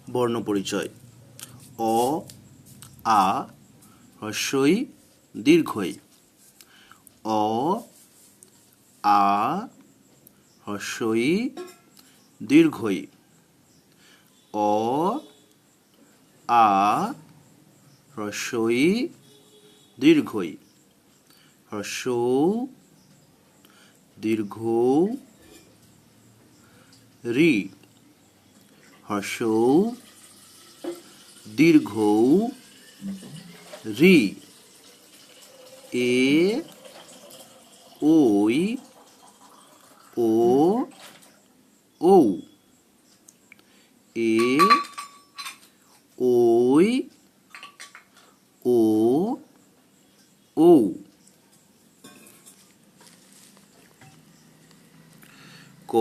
বর্ণপরিচয়। অ আ হ্রস্বই দীর্ঘই। অ আ হ্রস্বই দীর্ঘই। অ আ হ্রস্বই দীর্ঘই। হ্রস্ব দীর্ঘ রি। হ্রস্ব দীর্ঘ রি। এ ওই ও ঔ। এ ওই ও ঔ। ক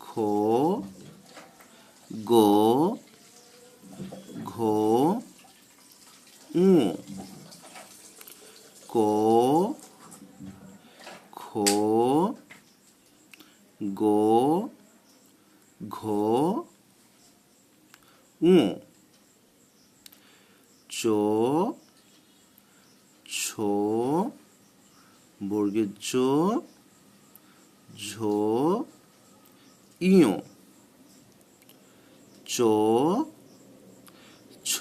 খ গ ঘ ঙ। ক খ গ ঘ ঙ। চ ছ বর্গের চ ঝ ইয়। চ ছ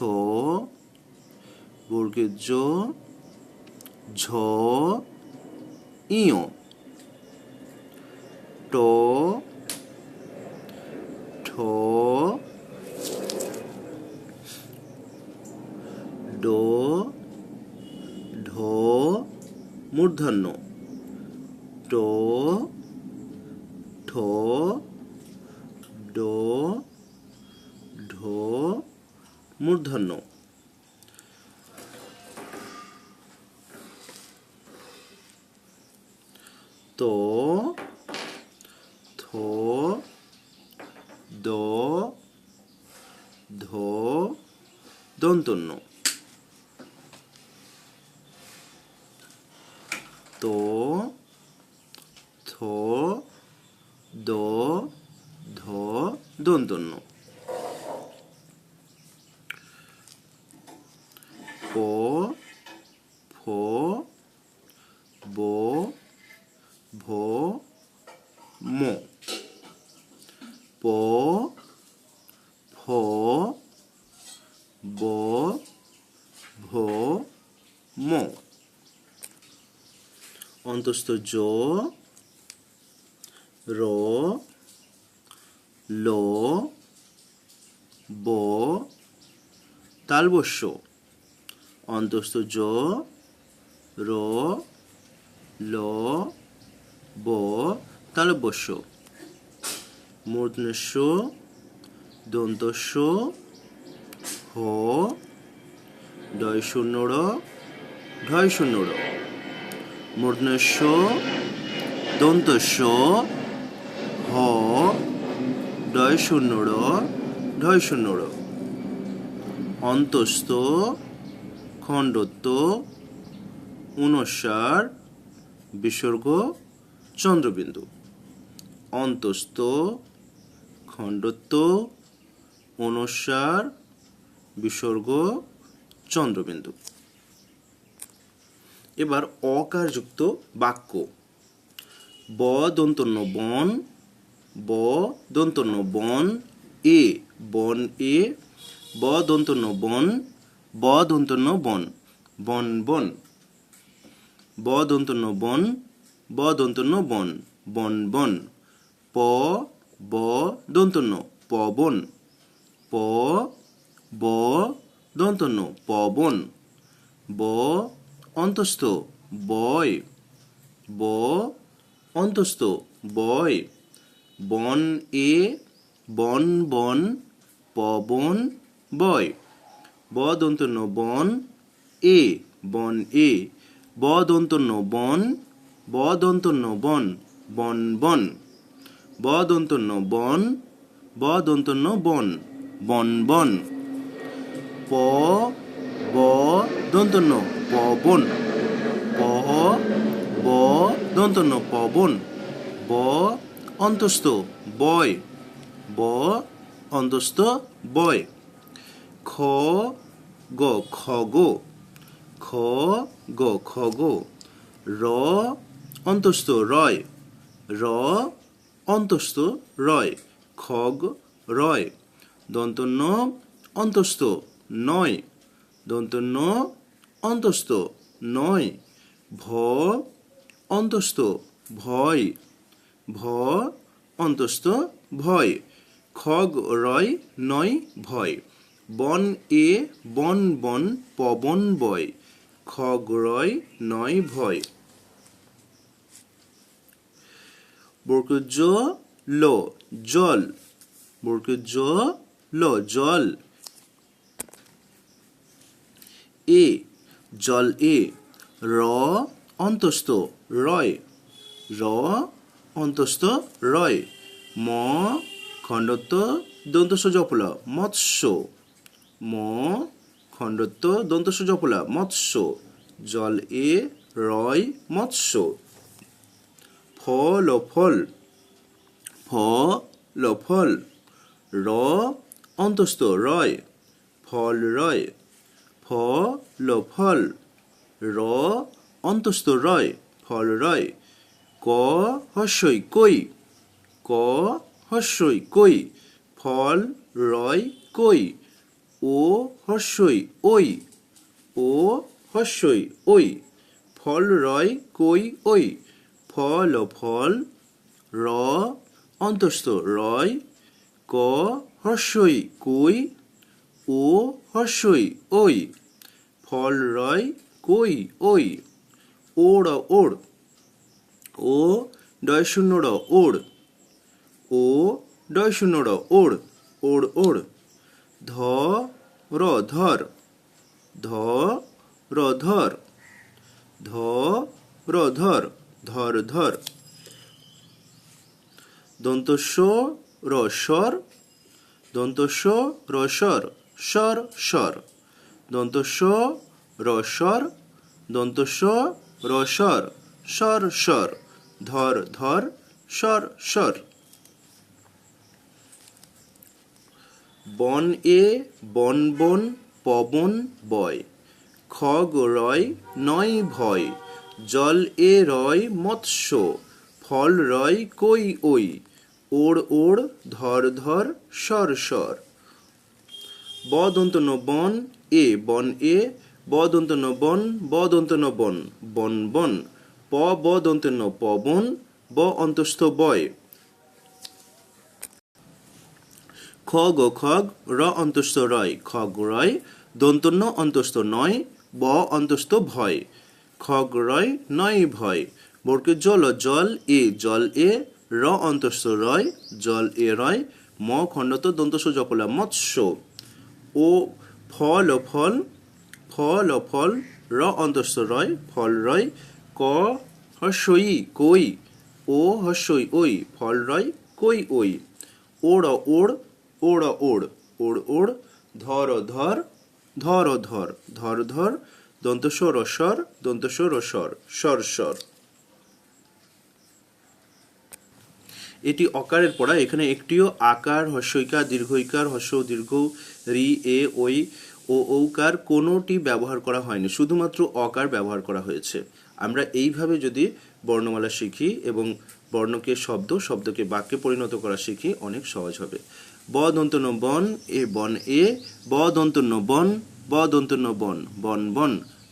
বর্গের জ ঝ ইয়। ট ঠ ড ঢ মূর্ধন্য। ট ঠ ড ঢ মূর্ধন্য। ত থ দ ধ দন্তন্য। ত থ দ ধ দন্তন্য। প ফ ব ভ ম। প ফ ব ভ ম। অন্তস্থ জ র ল ব তালবস্য। অন্তস্থ জ র ল ব তালব্যস্য। মূর্ধন্যস্য দন্তস্য হ ডয় শূন্য র ঢয় শূন্য র। মূর্ধন্যস্য দন্তস্য হ ডয় শূন্য র ঢয় শূন্য র। অন্তস্থ খণ্ডত্ব ঊনস্বার বিসর্গ চন্দ্রবিন্দু। অন্তস্থ খণ্ডত্ব ঊনস্বার বিসর্গ চন্দ্রবিন্দু। এবার অকারযুক্ত বাক্য। ব দন্তন্য বন ব দন্তন্য বন এ বন এ। ব দন্তন্য বন ব দন্তন্য বন বন বন। ব দন্তন্য বন ব দন্তন্য বন বন বন। প ব দন্তন্য পবন প ব দন্তন্য পবন। ব অন্তস্থ বয় ব অন্তস্থ বয়। বন এ বন বন পবন বয়। ব দন্তন্য বন এ বন এ। ব দন্তন্য বন ব দন্তন্য বন বন বন। ব দন্তন্য বন ব দন্তন্য বন বন বন। প ব দন্তন্য পবন প ব দন্তন্য পবন। ব অন্তস্থ বয় ব অন্তস্থ বয় খ গ খগ খ গ খগ র অন্তস্থ রয় র অন্তস্থ রয় খগ রয় দন্ত ন অন্তস্থ নয় দন্ত ন অন্তস্থ নয় ভ অন্তস্থ ভয় ভ অন্তস্থ ভয় খগ রয় নয় ভয় বন এ বন বন পবন বয় খগ রয় নয় ভয় বর্গ জ ল জল বর্গ জ ল জল এ জল এ র অন্তস্থ রয় র অন্তস্থ রয় ম খণ্ডত্ব দন্তস্ব জপলা মৎস্য ম খণ্ডত্ব দন্তস্ব জপলা মৎস্য জল এ রয় মৎস্য ফল ফল ফ ল ফল র অন্তস্থ রয় ফল রয় ফ ল ফল র অন্তস্থ রয় ফল রয় ক হস্যই কই ক হস্যই কই ফল রয় কই ও হস্যই ওই ও হস্যই ওই ফল রয় কই ওই ফল ফল র অন্তস্থ রয় ক হস্যই কই ও হস্যই ওই ফল রয় কই ওই ওড় ওড় ও ডয় শূন্য র ওড় ও ডয় শূন্য র ওড় ওড় ওড় ধ র ধর ধ র ধর ধ র ধর ধর ধর দন্তস্ব র স্বর দন্তস্ব র স্বর স্বর স্বর দন্তস্ব র স্বর দন্তস্ব র স্বর স্বর স্বর ধর ধর স্বর স্বর বন এ বন বন পবন বয় খগ রয় নয় ভয় জল এ রয় মৎস্য ফল রয় কই ওই ওড় ওড় ধর ধর স্বর স্বর ব দন্ত ন বন এ বন এ ব দন্ত ন বন ব দন্ত ন বন বন বন প ব দন্ত ন পবন ব অন্তস্থ বয় খ গ খগ র অন্তস্থ রয় খগ রয় দন্তন্য অন্তস্থ নয় ব অন্তস্থ ভয় খগ রয় নয় ভয় বর্গে জল জল এ জল এ র অন্তস্থ রয় জল এ রয় ম খণ্ডত দন্তস্ব জপলা মৎস্য ও ফল ফল ফল ফল র অন্তস্থ রয় ফল রয় ক হস্যই কই ও হস্যই ওই ফল রয় কই ওই ওড় ওড় ওড় ওড় ওড় ওড় ধর ধর ধর ধর ধর ধর দন্তস্ব রস্বর দন্তস্ব রস্বর স্বর স্বর এটি অকারের পড়া এখানে একটিও আকার হস্যইকার দীর্ঘইকার হস্য দীর্ঘ রি এ ওই ও ঔকার কোনোটি ব্যবহার করা হয়নি শুধুমাত্র অকার ব্যবহার করা হয়েছে আমরা এইভাবে যদি বর্ণমালা শিখি এবং বর্ণকে শব্দ শব্দকে বাক্যে পরিণত করা শিখি অনেক সহজ হবে ব দন্ত ন বন এ বন এ ব দন্ত ন বন ব দন্ত ন বন বন বন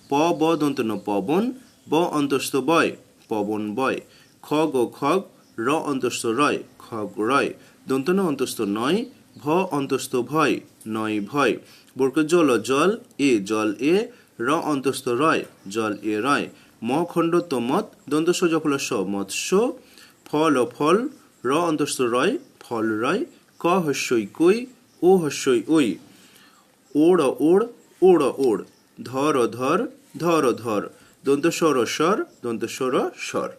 প ব দন্ত ন পবন ব অন্তস্থ বয় পবন বয় খ গ খগ র অন্তস্থ রয় খগ রয় দন্ত ন অন্তস্থ নয় ভ অন্তস্থ ভয় নয় ভয় বর্গ জল জল এ জল এ র অন্তস্থ রয় জল এ রয় ম খণ্ডত্ব মত দন্তস্ব জফলস্ব মৎস্য ফল ফল র অন্তস্থ রয় ফল রয় ক হস্যই কই ও হস্যই ওই ওড় ওড় ওড় ওড় ধর ধর ধর ধর দন্তস্বর স্বর দন্তস্বর স্বর